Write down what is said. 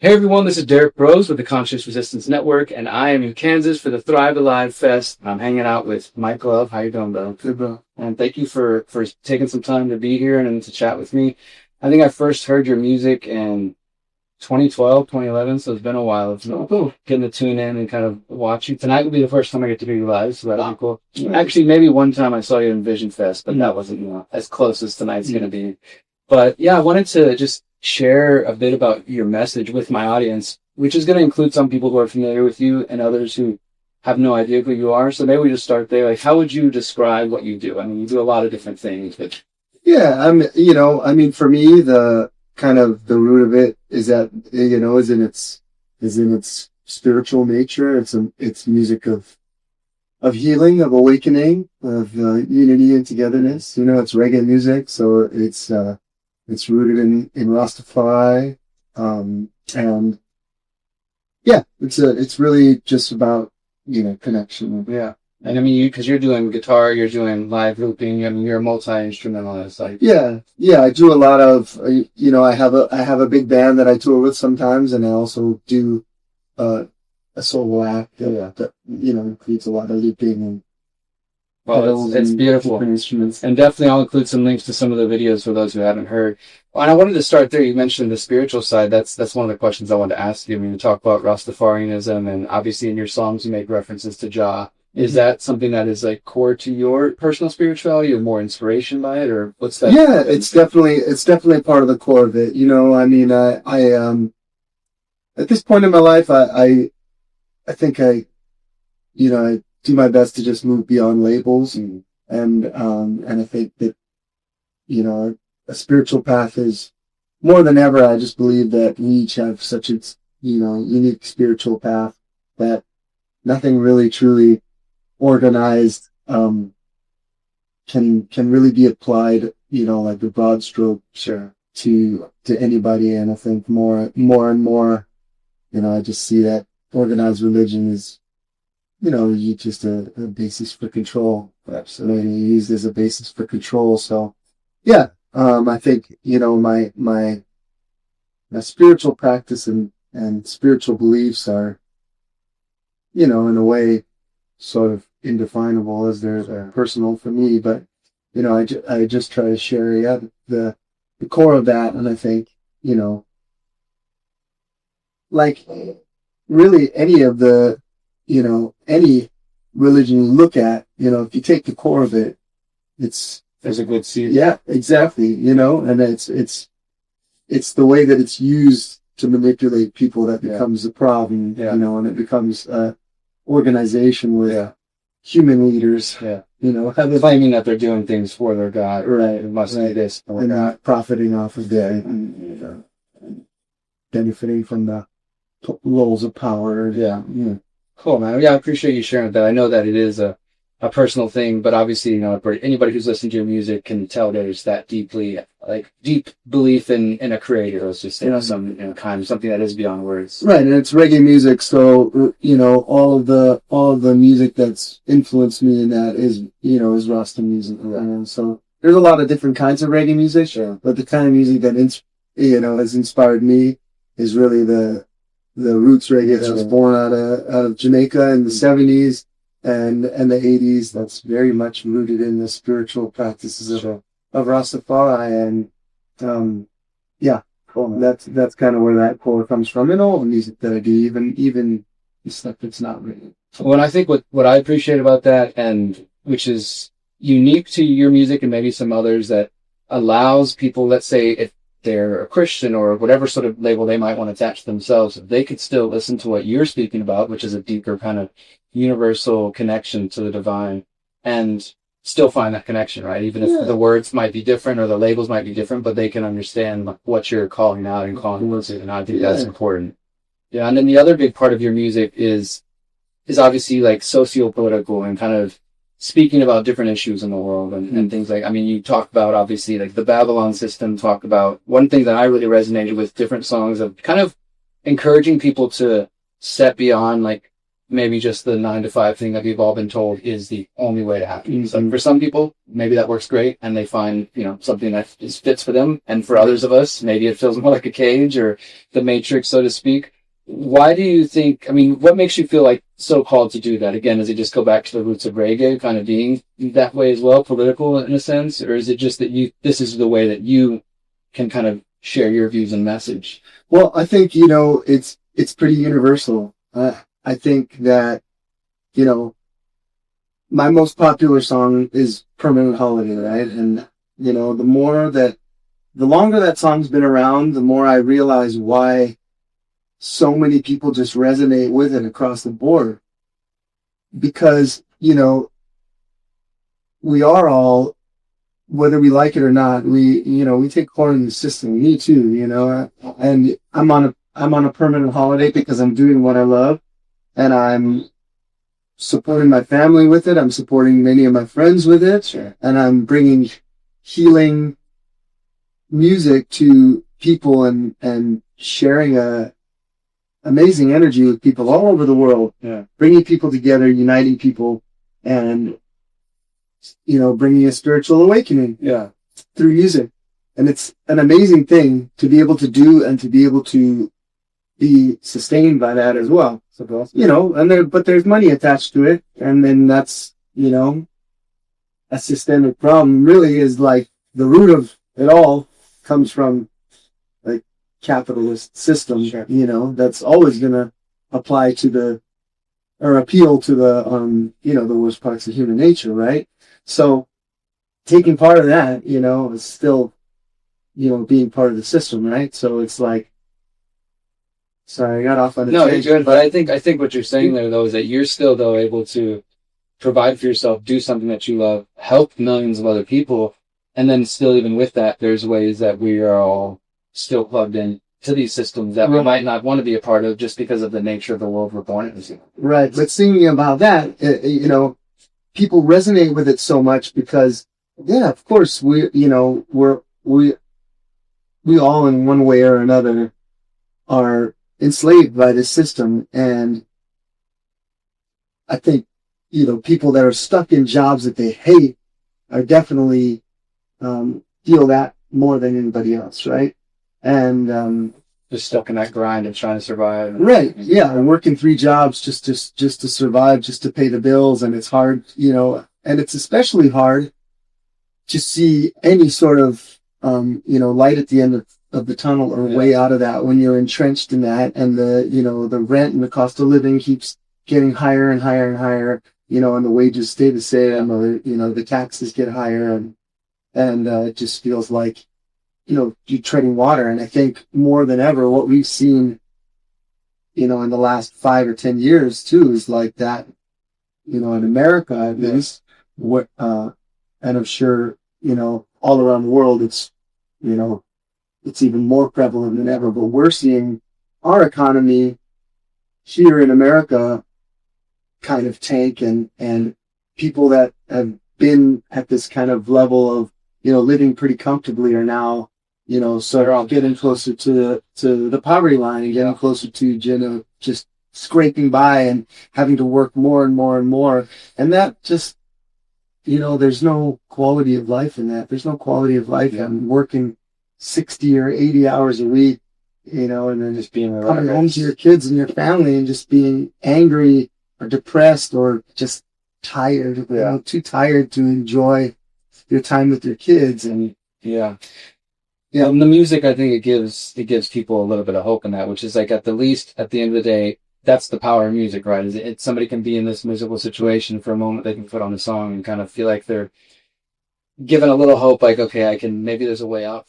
Hey everyone, this is Derrick Broze with the Conscious Resistance Network, and I am in Kansas for the Thrive Alive Fest. I'm hanging out with Mike Love. How you doing, bro? Good, bro. And thank you for taking some time to be here and to chat with me. I think I first heard your music in 2012, 2011, so it's been a while. It's been cool getting to tune in and kind of watch you. Tonight will be the first time I get to hear you live, so that'll be cool. Nice. Actually, maybe one time I saw you in Vision Fest, but that wasn't, as close as tonight's going to be. But yeah, I wanted to just share a bit about your message with my audience, which is going to include some people who are familiar with you and others who have no idea who you are. So maybe we just start there. Like, how would you describe what you do? I mean, you do a lot of different things, but Yeah, for me, the kind of the root of it is that, is in its spiritual nature. It's music of healing, of awakening, of unity and togetherness. It's reggae music, so it's rooted in Rastafari, and yeah, it's really just about connection. yeah. And I mean, because you're doing guitar, you're doing live looping. I mean, you're a multi-instrumentalist. Like, Yeah. I do a lot of, I have a big band that I tour with sometimes, and I also do a solo act that includes a lot of looping and well, it's beautiful. different instruments. And definitely I'll include some links to some of the videos for those who haven't heard. And I wanted to start there. You mentioned the spiritual side. That's one of the questions I wanted to ask you. I mean, you talk about Rastafarianism, and obviously in your songs you make references to Jah. Is that something that is like core to your personal spirituality, or more inspiration by it, or what's that? Yeah, it's definitely part of the core of it. I mean, I at this point in my life, I think I do my best to just move beyond labels, and I think that a spiritual path is more than ever. I just believe that we each have such a unique spiritual path that nothing really truly organized can really be applied, like a broad stroke, Sure. to anybody. And I think more and more, I just see that organized religion is, just a basis for control. Absolutely, used as a basis for control. So, yeah, I think my spiritual practice and spiritual beliefs are, in a way, sort of indefinable, as they're personal for me. But I just try to share the core of that, and I think like really any of the any religion you look at, if you take the core of it, There's a good seed. yeah, exactly, and it's the way that it's used to manipulate people that becomes the problem, and it becomes organization with human leaders, Claiming that they're doing things for their God. right, It must be right, this or and that. profiting off of that, and benefiting from the lulls of power. Yeah. Cool, man. Yeah, I appreciate you sharing that. I know that it is a personal thing, but obviously, anybody who's listening to your music can tell there's that deep belief in a creator. It's just, some, kind of something that is beyond words. Right, and it's reggae music, so all of the music that's influenced me in that is Rasta music. And so there's a lot of different kinds of reggae music, Sure. but the kind of music that has inspired me is really the roots reggae that was born out of Jamaica in the 70s and the 80s. That's very much rooted in the spiritual practices of Rastafari, and yeah. Cool, man. That's kind of where that core comes from, and all the music that I do, even the stuff that's not written. Well, I think what I appreciate about that, and which is unique to your music and maybe some others, that allows people, let's say if they're a Christian or whatever sort of label they might want to attach to themselves, they could still listen to what you're speaking about, which is a deeper kind of universal connection to the divine, and still find that connection, right? Even if the words might be different or the labels might be different, but they can understand what you're calling out and calling towards it. And I think that's important. Yeah. And then the other big part of your music is obviously like socio-political and kind of speaking about different issues in the world and things like, I mean, you talk about obviously like the Babylon system, talk about one thing that I really resonated with different songs of kind of encouraging people to step beyond like maybe just the 9 to 5 thing that we've all been told is the only way to happen. So for some people, maybe that works great and they find, something that fits for them. And for others of us, maybe it feels more like a cage or the matrix, so to speak. Why do you think, what makes you feel like so called to do that? Again, does it just go back to the roots of reggae kind of being that way as well, political in a sense? Or is it just that this is the way that you can kind of share your views and message? Well, I think, it's pretty universal. I think that, my most popular song is Permanent Holiday, right? And, the longer that song's been around, the more I realize why so many people just resonate with it across the board. Because, we are all, whether we like it or not, we take part in the system. Me too, and I'm on a permanent holiday because I'm doing what I love. And I'm supporting my family with it. I'm supporting many of my friends with it. Sure. And I'm bringing healing music to people and sharing amazing energy with people all over the world. Yeah. Bringing people together, uniting people, and, bringing a spiritual awakening. Yeah. Through music. And it's an amazing thing to be able to do and to be able to be sustained by that as well. But there's money attached to it, and then that's, a systemic problem. Really is like the root of it all comes from like capitalist system, sure. That's always gonna apply to appeal to the worst parts of human nature, right? So taking part of that, is still, being part of the system, right? So it's like, sorry, I got off on a tangent. You're good. But I think what you're saying there, though, is that you're still, though, able to provide for yourself, do something that you love, help millions of other people, and then still, even with that, there's ways that we are all still plugged in to these systems that we might not want to be a part of just because of the nature of the world we're born in. Right. But thinking about that, people resonate with it so much because, yeah, of course, we all in one way or another are enslaved by this system. And I think, people that are stuck in jobs that they hate are definitely, feel that more than anybody else. Right. And, just stuck in that grind and trying to survive. Right. Yeah. And working 3 jobs just to survive, just to pay the bills. And it's hard, and it's especially hard to see any sort of, light at the end of the tunnel or way out of that when you're entrenched in that, and the rent and the cost of living keeps getting higher and higher and higher, and the wages stay the same, or, the taxes get higher, and it just feels like, you're treading water. And I think more than ever, what we've seen, in the last 5 or 10 years too, is like that, in America at least, and I'm sure, all around the world, it's even more prevalent than ever, but we're seeing our economy here in America kind of tank, and people that have been at this kind of level of, living pretty comfortably are now, sort of getting closer to the poverty line and getting closer to, just scraping by and having to work more and more and more. And that just, there's no quality of life in that. There's no quality of life in working 60 or 80 hours a week, and then just being coming home to your kids and your family and just being angry or depressed or just tired, too tired to enjoy your time with your kids. And the music, I think it gives people a little bit of hope in that, which is like, at the least, at the end of the day, that's the power of music, right? Is it somebody can be in this miserable situation for a moment, they can put on a song and kind of feel like they're given a little hope, like, okay, maybe there's a way out from